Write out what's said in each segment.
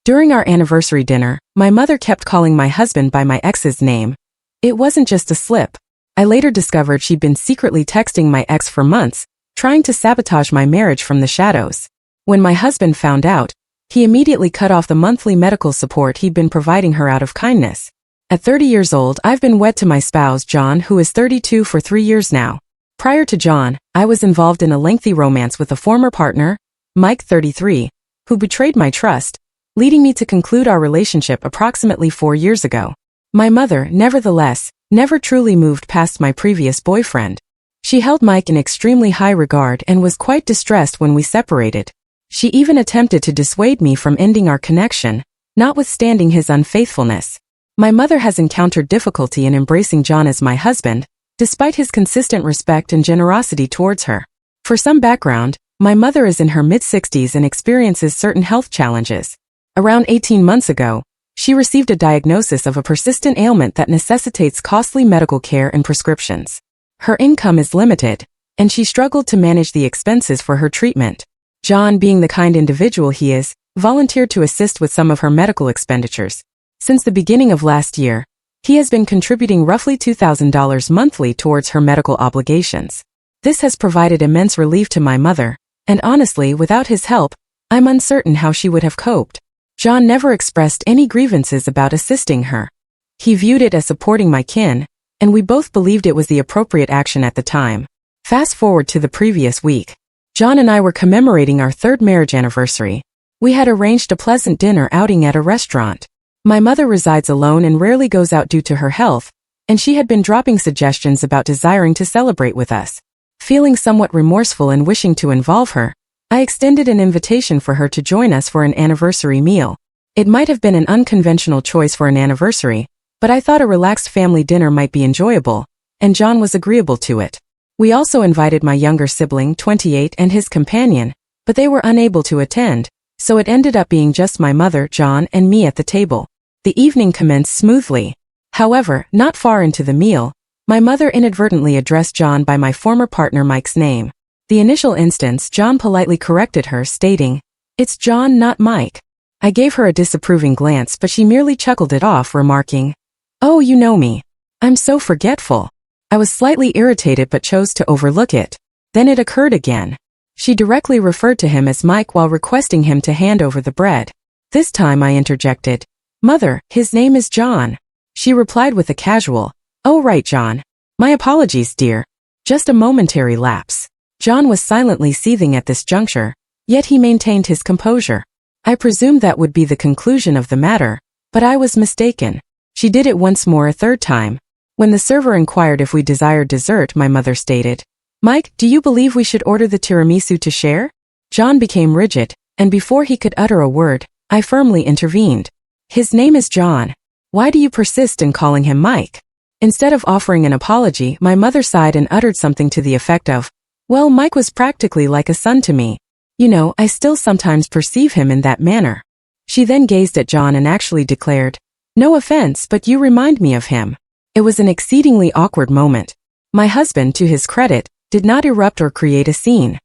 During our anniversary dinner, my mother kept calling my husband by my ex's name. It wasn't just a slip. I later discovered she'd been secretly texting my ex for months, trying to sabotage my marriage from the shadows. When my husband found out, he immediately cut off the monthly medical support he'd been providing her out of kindness. At 30 years old, I've been wed to my spouse, John, who is 32 for 3 years now. Prior to John, I was involved in a lengthy romance with a former partner, Mike, 33, who betrayed my trust, leading me to conclude our relationship approximately 4 years ago. My mother, nevertheless, never truly moved past my previous boyfriend. She held Mike in extremely high regard and was quite distressed when we separated. She even attempted to dissuade me from ending our connection, notwithstanding his unfaithfulness. My mother has encountered difficulty in embracing John as my husband, despite his consistent respect and generosity towards her. For some background, my mother is in her mid-60s and experiences certain health challenges. Around 18 months ago, she received a diagnosis of a persistent ailment that necessitates costly medical care and prescriptions. Her income is limited, and she struggled to manage the expenses for her treatment. John, being the kind individual he is, volunteered to assist with some of her medical expenditures. Since the beginning of last year, he has been contributing roughly $2,000 monthly towards her medical obligations. This has provided immense relief to my mother, and honestly, without his help, I'm uncertain how she would have coped. John never expressed any grievances about assisting her. He viewed it as supporting my kin, and we both believed it was the appropriate action at the time. Fast forward to the previous week. John and I were commemorating our 3rd marriage anniversary. We had arranged a pleasant dinner outing at a restaurant. My mother resides alone and rarely goes out due to her health, and she had been dropping suggestions about desiring to celebrate with us. Feeling somewhat remorseful and wishing to involve her, I extended an invitation for her to join us for an anniversary meal. It might have been an unconventional choice for an anniversary, but I thought a relaxed family dinner might be enjoyable, and John was agreeable to it. We also invited my younger sibling, 28, and his companion, but they were unable to attend, so it ended up being just my mother, John, and me at the table. The evening commenced smoothly. However, not far into the meal, my mother inadvertently addressed John by my former partner Mike's name. The initial instance, John politely corrected her, stating, "It's John, not Mike." I gave her a disapproving glance, but she merely chuckled it off, remarking, "Oh, you know me. I'm so forgetful." I was slightly irritated but chose to overlook it. Then it occurred again. She directly referred to him as Mike while requesting him to hand over the bread. This time I interjected, "Mother, his name is John." She replied with a casual, "Oh right, John. My apologies, dear." Just a momentary lapse. John was silently seething at this juncture, yet he maintained his composure. I presumed that would be the conclusion of the matter, but I was mistaken. She did it once more, a 3rd time. When the server inquired if we desired dessert, my mother stated, "Mike, do you believe we should order the tiramisu to share?" John became rigid, and before he could utter a word, I firmly intervened. "His name is John. Why do you persist in calling him Mike?" Instead of offering an apology, my mother sighed and uttered something to the effect of, "Well, Mike was practically like a son to me. You know, I still sometimes perceive him in that manner." She then gazed at John and actually declared, "No offense, but you remind me of him." It was an exceedingly awkward moment. My husband, to his credit, did not erupt or create a scene.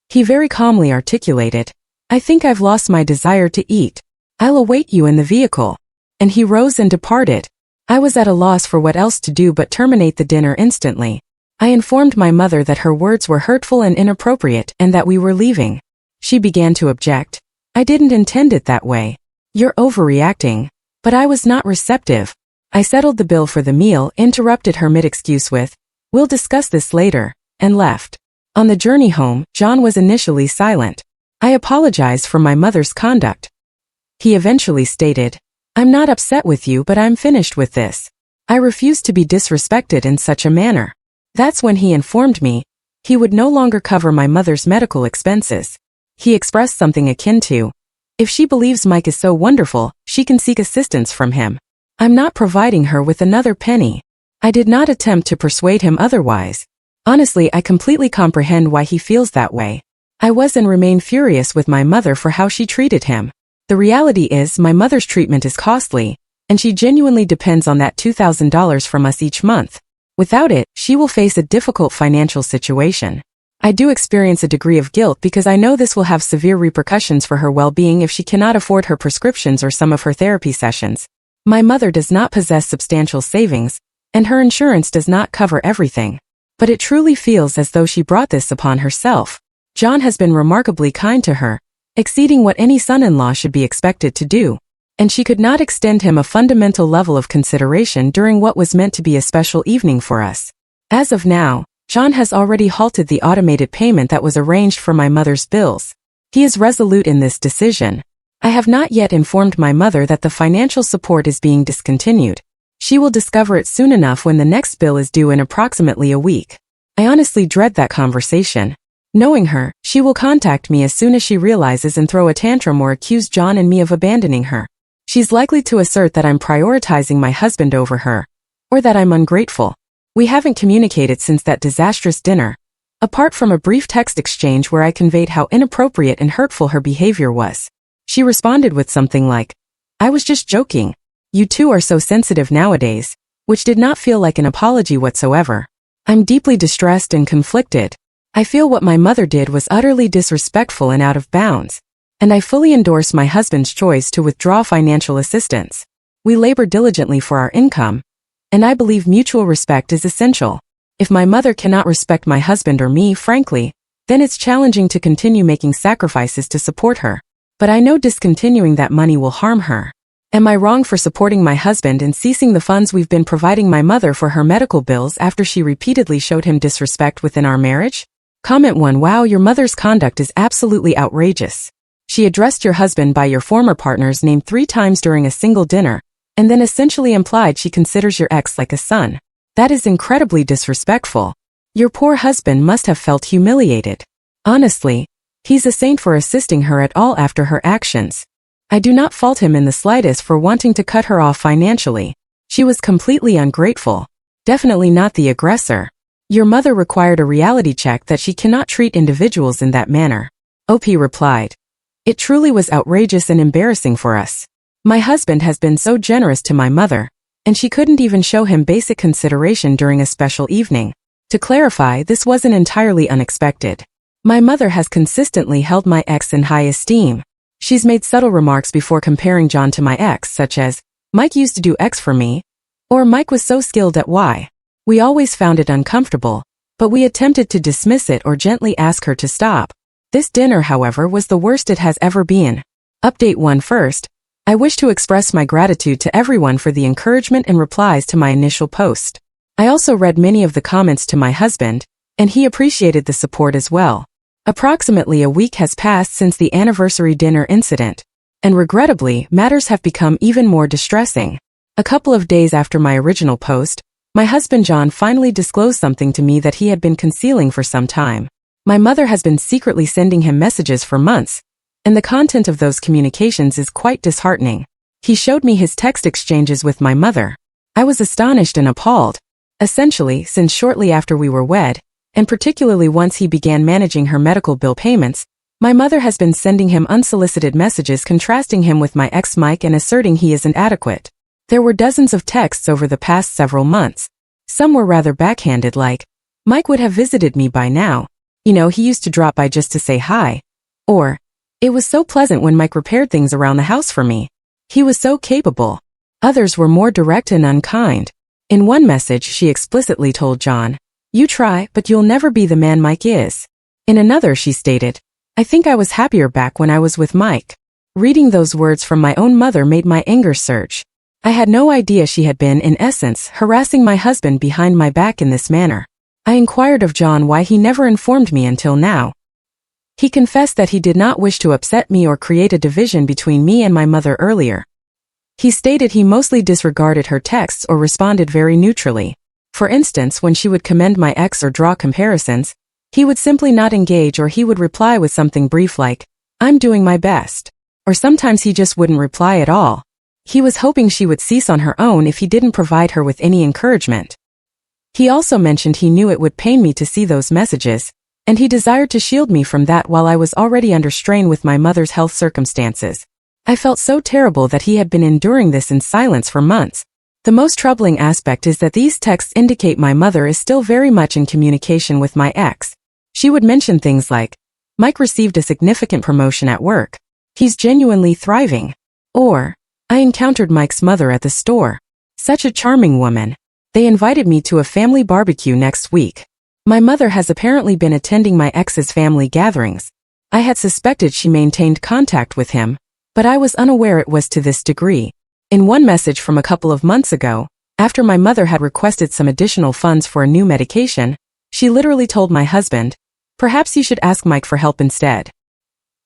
He very calmly articulated, "I think I've lost my desire to eat. I'll await you in the vehicle." And he rose and departed. I was at a loss for what else to do but terminate the dinner instantly. I informed my mother that her words were hurtful and inappropriate and that we were leaving. She began to object. "I didn't intend it that way. You're overreacting." But I was not receptive. I settled the bill for the meal, interrupted her mid-excuse with, "We'll discuss this later," and left. On the journey home, John was initially silent. I apologized for my mother's conduct. He eventually stated, "I'm not upset with you, but I'm finished with this. I refuse to be disrespected in such a manner." That's when he informed me he would no longer cover my mother's medical expenses. He expressed something akin to, "If she believes Mike is so wonderful, she can seek assistance from him. I'm not providing her with another penny." I did not attempt to persuade him otherwise. Honestly, I completely comprehend why he feels that way. I was and remain furious with my mother for how she treated him. The reality is my mother's treatment is costly, and she genuinely depends on that $2,000 from us each month. Without it, she will face a difficult financial situation. I do experience a degree of guilt because I know this will have severe repercussions for her well-being if she cannot afford her prescriptions or some of her therapy sessions. My mother does not possess substantial savings, and her insurance does not cover everything. But it truly feels as though she brought this upon herself. John has been remarkably kind to her, exceeding what any son-in-law should be expected to do, and she could not extend him a fundamental level of consideration during what was meant to be a special evening for us. As of now, John has already halted the automated payment that was arranged for my mother's bills. He is resolute in this decision. I have not yet informed my mother that the financial support is being discontinued. She will discover it soon enough when the next bill is due in approximately a week. I honestly dread that conversation. Knowing her, she will contact me as soon as she realizes and throw a tantrum or accuse John and me of abandoning her. She's likely to assert that I'm prioritizing my husband over her, or that I'm ungrateful. We haven't communicated since that disastrous dinner, apart from a brief text exchange where I conveyed how inappropriate and hurtful her behavior was. She responded with something like, "I was just joking. You two are so sensitive nowadays," which did not feel like an apology whatsoever. I'm deeply distressed and conflicted. I feel what my mother did was utterly disrespectful and out of bounds, and I fully endorse my husband's choice to withdraw financial assistance. We labor diligently for our income, and I believe mutual respect is essential. If my mother cannot respect my husband or me, frankly, then it's challenging to continue making sacrifices to support her. But I know discontinuing that money will harm her. Am I wrong for supporting my husband and ceasing the funds we've been providing my mother for her medical bills after she repeatedly showed him disrespect within our marriage? Comment 1. Wow, your mother's conduct is absolutely outrageous. She addressed your husband by your former partner's name 3 times during a single dinner, and then essentially implied she considers your ex like a son. That is incredibly disrespectful. Your poor husband must have felt humiliated. Honestly, he's a saint for assisting her at all after her actions. I do not fault him in the slightest for wanting to cut her off financially. She was completely ungrateful. Definitely not the aggressor. Your mother required a reality check that she cannot treat individuals in that manner. OP replied, "It truly was outrageous and embarrassing for us. My husband has been so generous to my mother, and she couldn't even show him basic consideration during a special evening. To clarify, this wasn't entirely unexpected. My mother has consistently held my ex in high esteem. She's made subtle remarks before comparing John to my ex, such as, 'Mike used to do X for me,' or 'Mike was so skilled at Y.' We always found it uncomfortable, but we attempted to dismiss it or gently ask her to stop. This dinner, however, was the worst it has ever been. Update 1. First, I wish to express my gratitude to everyone for the encouragement and replies to my initial post. I also read many of the comments to my husband, and he appreciated the support as well. Approximately a week has passed since the anniversary dinner incident, and regrettably, matters have become even more distressing. A couple of days after my original post, my husband John finally disclosed something to me that he had been concealing for some time. My mother has been secretly sending him messages for months, and the content of those communications is quite disheartening. He showed me his text exchanges with my mother. I was astonished and appalled. Essentially, since shortly after we were wed, and particularly once he began managing her medical bill payments, my mother has been sending him unsolicited messages contrasting him with my ex Mike and asserting he isn't adequate. There were dozens of texts over the past several months. Some were rather backhanded, like, "Mike would have visited me by now. You know, he used to drop by just to say hi." Or, "It was so pleasant when Mike repaired things around the house for me. He was so capable." Others were more direct and unkind. In one message, she explicitly told John, "You try, but you'll never be the man Mike is." In another, she stated, "I think I was happier back when I was with Mike." Reading those words from my own mother made my anger surge. I had no idea she had been, in essence, harassing my husband behind my back in this manner. I inquired of John why he never informed me until now. He confessed that he did not wish to upset me or create a division between me and my mother earlier. He stated he mostly disregarded her texts or responded very neutrally. For instance, when she would commend my ex or draw comparisons, he would simply not engage, or he would reply with something brief like, "I'm doing my best." Or sometimes he just wouldn't reply at all. He was hoping she would cease on her own if he didn't provide her with any encouragement. He also mentioned he knew it would pain me to see those messages, and he desired to shield me from that while I was already under strain with my mother's health circumstances. I felt so terrible that he had been enduring this in silence for months. The most troubling aspect is that these texts indicate my mother is still very much in communication with my ex. She would mention things like, Mike received a significant promotion at work. He's genuinely thriving. Or, I encountered Mike's mother at the store. Such a charming woman. They invited me to a family barbecue next week. My mother has apparently been attending my ex's family gatherings. I had suspected she maintained contact with him, but I was unaware it was to this degree. In one message from a couple of months ago, after my mother had requested some additional funds for a new medication, she literally told my husband, perhaps you should ask Mike for help instead.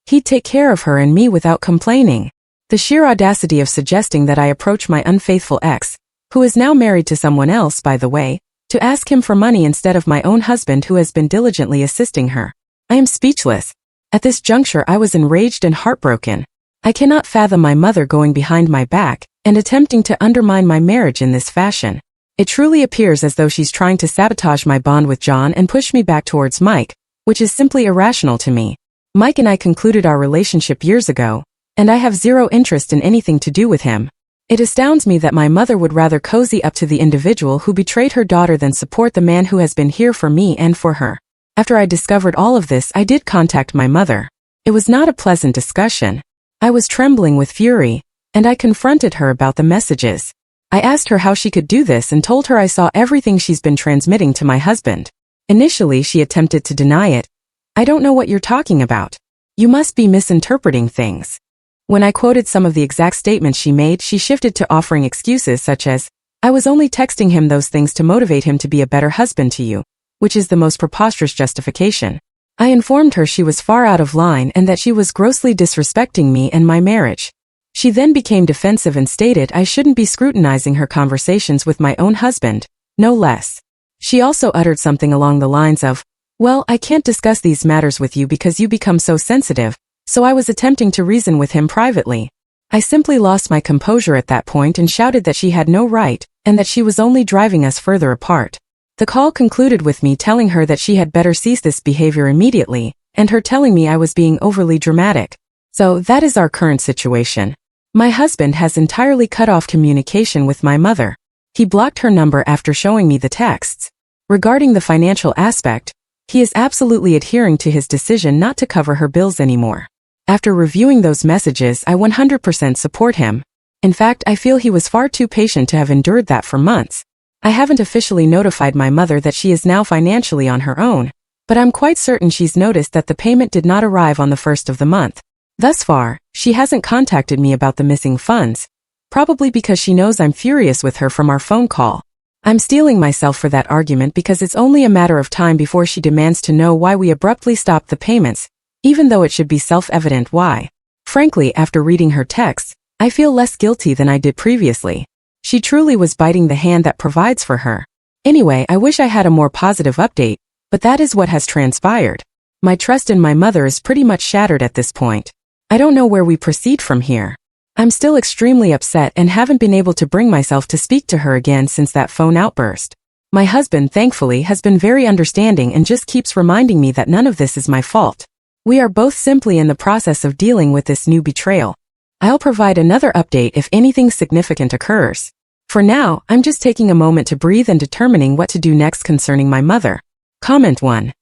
He'd take care of her and me without complaining. The sheer audacity of suggesting that I approach my unfaithful ex, who is now married to someone else, by the way, to ask him for money instead of my own husband who has been diligently assisting her. I am speechless. At this juncture I was enraged and heartbroken. I cannot fathom my mother going behind my back and attempting to undermine my marriage in this fashion. It truly appears as though she's trying to sabotage my bond with John and push me back towards Mike, which is simply irrational to me. Mike and I concluded our relationship years ago, and I have zero interest in anything to do with him. It astounds me that my mother would rather cozy up to the individual who betrayed her daughter than support the man who has been here for me and for her. After I discovered all of this, I did contact my mother. It was not a pleasant discussion. I was trembling with fury, and I confronted her about the messages. I asked her how she could do this and told her I saw everything she's been transmitting to my husband. Initially, she attempted to deny it. I don't know what you're talking about. You must be misinterpreting things. When I quoted some of the exact statements she made, she shifted to offering excuses such as, I was only texting him those things to motivate him to be a better husband to you, which is the most preposterous justification. I informed her she was far out of line and that she was grossly disrespecting me and my marriage. She then became defensive and stated I shouldn't be scrutinizing her conversations with my own husband, no less. She also uttered something along the lines of, well, I can't discuss these matters with you because you become so sensitive, so I was attempting to reason with him privately. I simply lost my composure at that point and shouted that she had no right, and that she was only driving us further apart. The call concluded with me telling her that she had better cease this behavior immediately, and her telling me I was being overly dramatic. So that is our current situation. My husband has entirely cut off communication with my mother. He blocked her number after showing me the texts. Regarding the financial aspect, he is absolutely adhering to his decision not to cover her bills anymore. After reviewing those messages, I 100% support him. In fact, I feel he was far too patient to have endured that for months. I haven't officially notified my mother that she is now financially on her own, but I'm quite certain she's noticed that the payment did not arrive on the first of the month. Thus far, she hasn't contacted me about the missing funds, probably because she knows I'm furious with her from our phone call. I'm steeling myself for that argument because it's only a matter of time before she demands to know why we abruptly stopped the payments, even though it should be self-evident why. Frankly, after reading her texts, I feel less guilty than I did previously. She truly was biting the hand that provides for her. Anyway, I wish I had a more positive update, but that is what has transpired. My trust in my mother is pretty much shattered at this point. I don't know where we proceed from here. I'm still extremely upset and haven't been able to bring myself to speak to her again since that phone outburst. My husband, thankfully, has been very understanding and just keeps reminding me that none of this is my fault. We are both simply in the process of dealing with this new betrayal. I'll provide another update if anything significant occurs. For now, I'm just taking a moment to breathe and determining what to do next concerning my mother. Comment 1.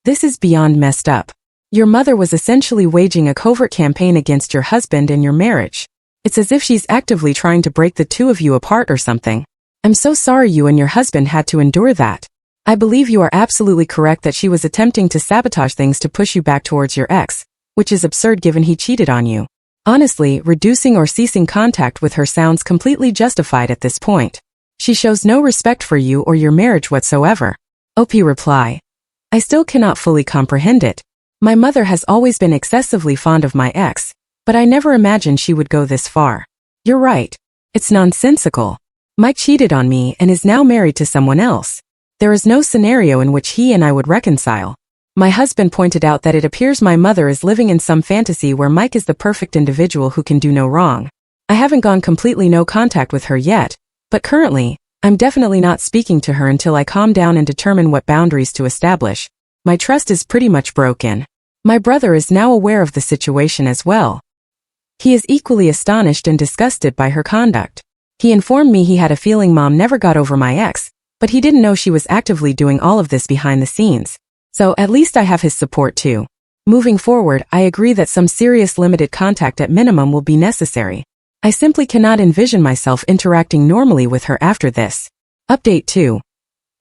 This is beyond messed up. Your mother was essentially waging a covert campaign against your husband and your marriage. It's as if she's actively trying to break the two of you apart or something. I'm so sorry you and your husband had to endure that. I believe you are absolutely correct that she was attempting to sabotage things to push you back towards your ex, which is absurd given he cheated on you. Honestly, reducing or ceasing contact with her sounds completely justified at this point. She shows no respect for you or your marriage whatsoever. OP reply. I still cannot fully comprehend it. My mother has always been excessively fond of my ex, but I never imagined she would go this far. You're right. It's nonsensical. Mike cheated on me and is now married to someone else. There is no scenario in which he and I would reconcile. My husband pointed out that it appears my mother is living in some fantasy where Mike is the perfect individual who can do no wrong. I haven't gone completely no contact with her yet, but currently, I'm definitely not speaking to her until I calm down and determine what boundaries to establish. My trust is pretty much broken. My brother is now aware of the situation as well. He is equally astonished and disgusted by her conduct. He informed me he had a feeling Mom never got over my ex, but he didn't know she was actively doing all of this behind the scenes. So at least I have his support too. Moving forward, I agree that some serious limited contact at minimum will be necessary. I simply cannot envision myself interacting normally with her after this. Update 2.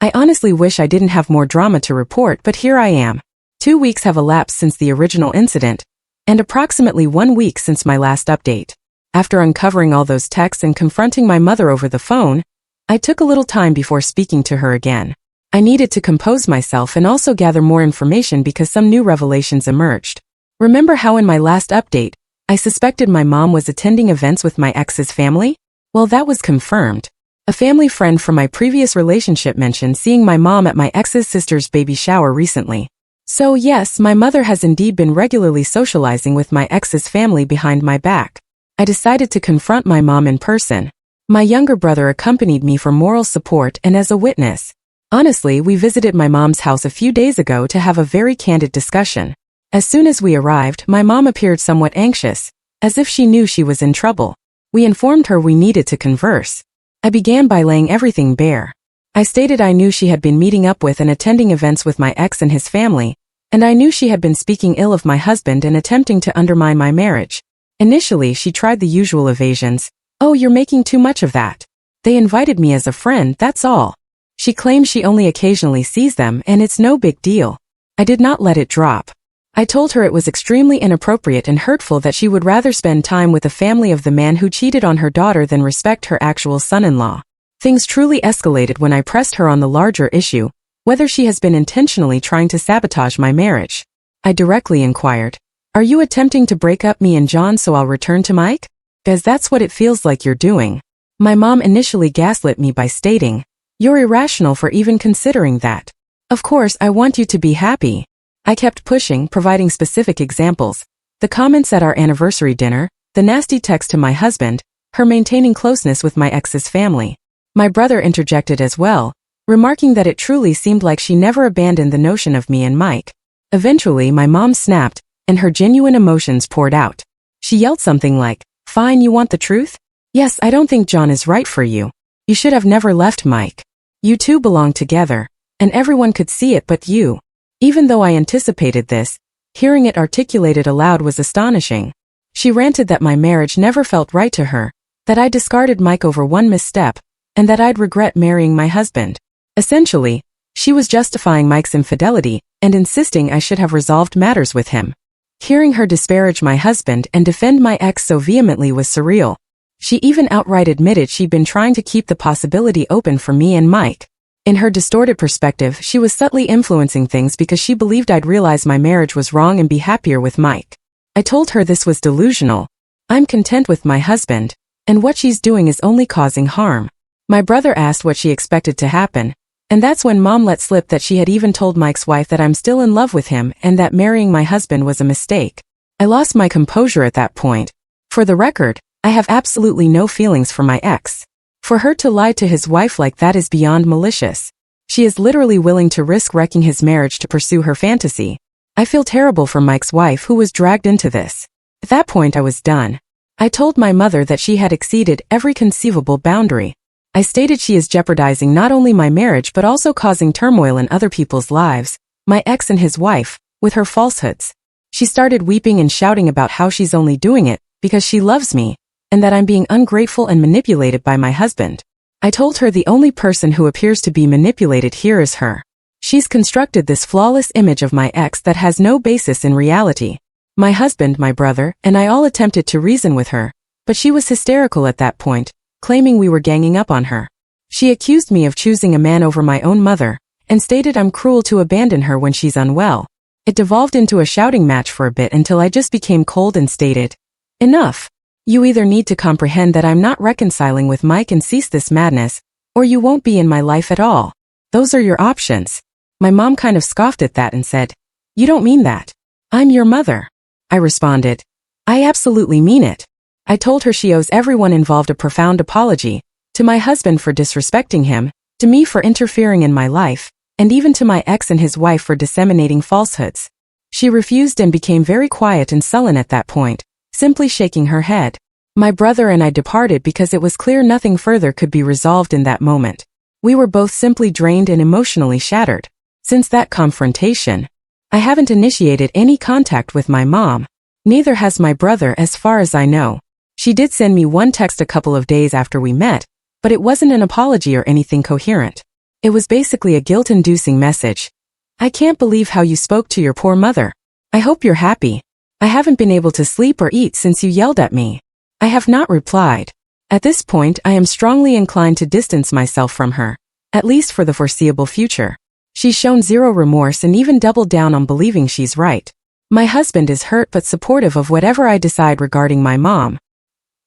I honestly wish I didn't have more drama to report, but here I am. 2 weeks have elapsed since the original incident, and approximately 1 week since my last update. After uncovering all those texts and confronting my mother over the phone, I took a little time before speaking to her again. I needed to compose myself and also gather more information because some new revelations emerged. Remember how in my last update, I suspected my mom was attending events with my ex's family? Well, that was confirmed. A family friend from my previous relationship mentioned seeing my mom at my ex's sister's baby shower recently. So yes, my mother has indeed been regularly socializing with my ex's family behind my back. I decided to confront my mom in person. My younger brother accompanied me for moral support and as a witness. Honestly, we visited my mom's house a few days ago to have a very candid discussion. As soon as we arrived, my mom appeared somewhat anxious, as if she knew she was in trouble. We informed her we needed to converse. I began by laying everything bare. I stated I knew she had been meeting up with and attending events with my ex and his family, and I knew she had been speaking ill of my husband and attempting to undermine my marriage. Initially, she tried the usual evasions. Oh, you're making too much of that. They invited me as a friend, that's all. She claims she only occasionally sees them and it's no big deal. I did not let it drop. I told her it was extremely inappropriate and hurtful that she would rather spend time with the family of the man who cheated on her daughter than respect her actual son-in-law. Things truly escalated when I pressed her on the larger issue, whether she has been intentionally trying to sabotage my marriage. I directly inquired, "Are you attempting to break up me and John so I'll return to Mike? 'Cause that's what it feels like you're doing." My mom initially gaslit me by stating, "You're irrational for even considering that. Of course, I want you to be happy." I kept pushing, providing specific examples. The comments at our anniversary dinner, the nasty text to my husband, her maintaining closeness with my ex's family. My brother interjected as well, remarking that it truly seemed like she never abandoned the notion of me and Mike. Eventually, my mom snapped, and her genuine emotions poured out. She yelled something like, "Fine, you want the truth? Yes, I don't think John is right for you. You should have never left Mike. You two belong together, and everyone could see it but you." Even though I anticipated this, hearing it articulated aloud was astonishing. She ranted that my marriage never felt right to her, that I discarded Mike over one misstep, and that I'd regret marrying my husband. Essentially, she was justifying Mike's infidelity and insisting I should have resolved matters with him. Hearing her disparage my husband and defend my ex so vehemently was surreal. She even outright admitted she'd been trying to keep the possibility open for me and Mike. In her distorted perspective, she was subtly influencing things because she believed I'd realize my marriage was wrong and be happier with Mike. I told her this was delusional. I'm content with my husband, and what she's doing is only causing harm. My brother asked what she expected to happen, and that's when Mom let slip that she had even told Mike's wife that I'm still in love with him and that marrying my husband was a mistake. I lost my composure at that point. For the record, I have absolutely no feelings for my ex. For her to lie to his wife like that is beyond malicious. She is literally willing to risk wrecking his marriage to pursue her fantasy. I feel terrible for Mike's wife who was dragged into this. At that point I was done. I told my mother that she had exceeded every conceivable boundary. I stated she is jeopardizing not only my marriage but also causing turmoil in other people's lives, my ex and his wife, with her falsehoods. She started weeping and shouting about how she's only doing it because she loves me, and that I'm being ungrateful and manipulated by my husband. I told her the only person who appears to be manipulated here is her. She's constructed this flawless image of my ex that has no basis in reality. My husband, my brother, and I all attempted to reason with her, but she was hysterical at that point, claiming we were ganging up on her. She accused me of choosing a man over my own mother, and stated I'm cruel to abandon her when she's unwell. It devolved into a shouting match for a bit until I just became cold and stated, "Enough. You either need to comprehend that I'm not reconciling with Mike and cease this madness, or you won't be in my life at all. Those are your options." My mom kind of scoffed at that and said, "You don't mean that. I'm your mother." I responded, "I absolutely mean it." I told her she owes everyone involved a profound apology, to my husband for disrespecting him, to me for interfering in my life, and even to my ex and his wife for disseminating falsehoods. She refused and became very quiet and sullen at that point, simply shaking her head. My brother and I departed because it was clear nothing further could be resolved in that moment. We were both simply drained and emotionally shattered. Since that confrontation, I haven't initiated any contact with my mom. Neither has my brother as far as I know. She did send me one text a couple of days after we met, but it wasn't an apology or anything coherent. It was basically a guilt-inducing message. I can't believe how you spoke to your poor mother. I hope you're happy. I haven't been able to sleep or eat since you yelled at me. I have not replied. At this point, I am strongly inclined to distance myself from her, at least for the foreseeable future. She's shown zero remorse and even doubled down on believing she's right. My husband is hurt but supportive of whatever I decide regarding my mom.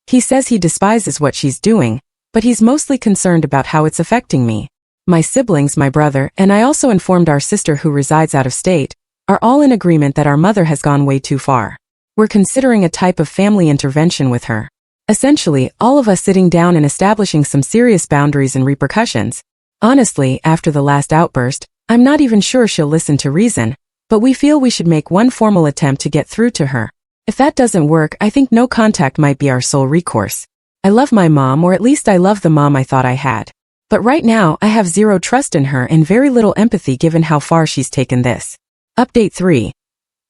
He says he despises what she's doing, but he's mostly concerned about how it's affecting me. My siblings, my brother, and I also informed our sister who resides out of state, are all in agreement that our mother has gone way too far. We're considering a type of family intervention with her. Essentially, all of us sitting down and establishing some serious boundaries and repercussions. Honestly, after the last outburst, I'm not even sure she'll listen to reason, but we feel we should make one formal attempt to get through to her. If that doesn't work, I think no contact might be our sole recourse. I love my mom, or at least I love the mom I thought I had. But right now, I have zero trust in her and very little empathy given how far she's taken this. Update 3.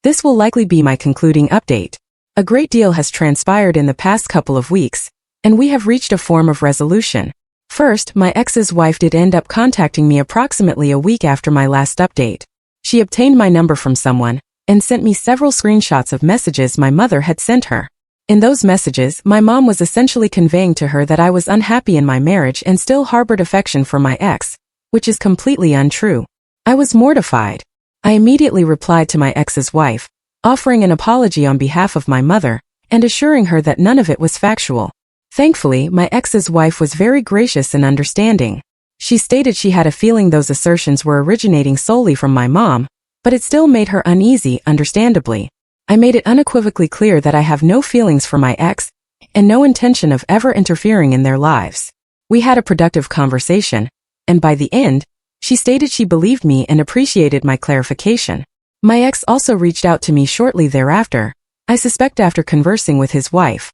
This will likely be my concluding update. A great deal has transpired in the past couple of weeks, and we have reached a form of resolution. First, my ex's wife did end up contacting me approximately a week after my last update. She obtained my number from someone, and sent me several screenshots of messages my mother had sent her. In those messages, my mom was essentially conveying to her that I was unhappy in my marriage and still harbored affection for my ex, which is completely untrue. I was mortified. I immediately replied to my ex's wife, offering an apology on behalf of my mother, and assuring her that none of it was factual. Thankfully, my ex's wife was very gracious and understanding. She stated she had a feeling those assertions were originating solely from my mom, but it still made her uneasy, understandably. I made it unequivocally clear that I have no feelings for my ex, and no intention of ever interfering in their lives. We had a productive conversation, and by the end, she stated she believed me and appreciated my clarification. My ex also reached out to me shortly thereafter, I suspect after conversing with his wife.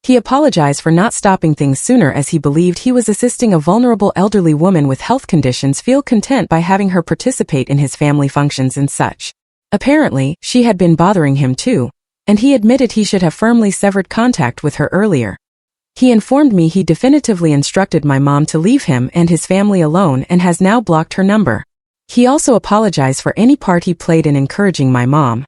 He apologized for not stopping things sooner as he believed he was assisting a vulnerable elderly woman with health conditions feel content by having her participate in his family functions and such. Apparently, she had been bothering him too, and he admitted he should have firmly severed contact with her earlier. He informed me he definitively instructed my mom to leave him and his family alone and has now blocked her number. He also apologized for any part he played in encouraging my mom.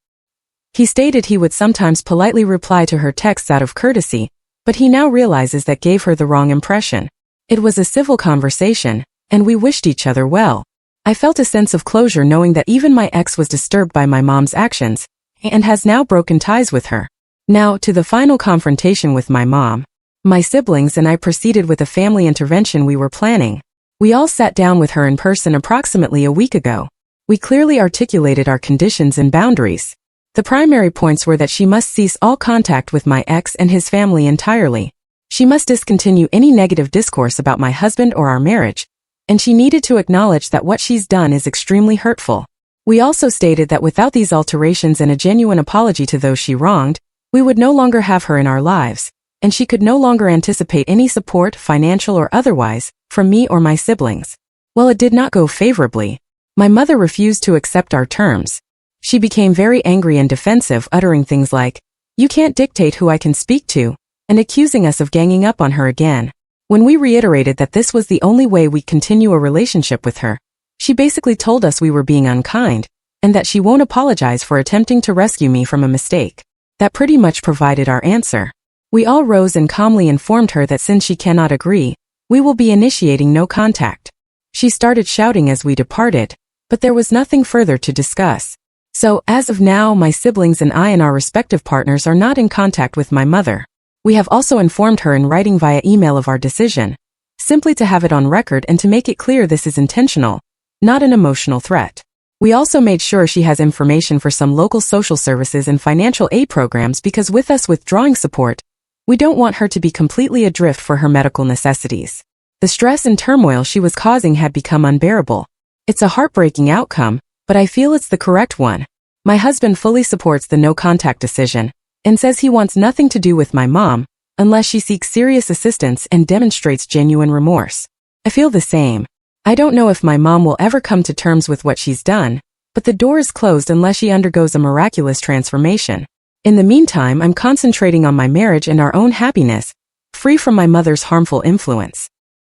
He stated he would sometimes politely reply to her texts out of courtesy, but he now realizes that gave her the wrong impression. It was a civil conversation, and we wished each other well. I felt a sense of closure knowing that even my ex was disturbed by my mom's actions, and has now broken ties with her. Now, to the final confrontation with my mom. My siblings and I proceeded with a family intervention we were planning. We all sat down with her in person approximately a week ago. We clearly articulated our conditions and boundaries. The primary points were that she must cease all contact with my ex and his family entirely. She must discontinue any negative discourse about my husband or our marriage, and she needed to acknowledge that what she's done is extremely hurtful. We also stated that without these alterations and a genuine apology to those she wronged, we would no longer have her in our lives, and she could no longer anticipate any support, financial or otherwise, from me or my siblings. Well, it did not go favorably. My mother refused to accept our terms. She became very angry and defensive, uttering things like, "You can't dictate who I can speak to," and accusing us of ganging up on her again. When we reiterated that this was the only way we'd continue a relationship with her, she basically told us we were being unkind, and that she won't apologize for attempting to rescue me from a mistake. That pretty much provided our answer. We all rose and calmly informed her that since she cannot agree, we will be initiating no contact. She started shouting as we departed, but there was nothing further to discuss. So, as of now, my siblings and I and our respective partners are not in contact with my mother. We have also informed her in writing via email of our decision, simply to have it on record and to make it clear this is intentional, not an emotional threat. We also made sure she has information for some local social services and financial aid programs because with us withdrawing support, we don't want her to be completely adrift for her medical necessities. The stress and turmoil she was causing had become unbearable. It's a heartbreaking outcome, but I feel it's the correct one. My husband fully supports the no-contact decision, and says he wants nothing to do with my mom, unless she seeks serious assistance and demonstrates genuine remorse. I feel the same. I don't know if my mom will ever come to terms with what she's done, but the door is closed unless she undergoes a miraculous transformation. In the meantime, I'm concentrating on my marriage and our own happiness, free from my mother's harmful influence.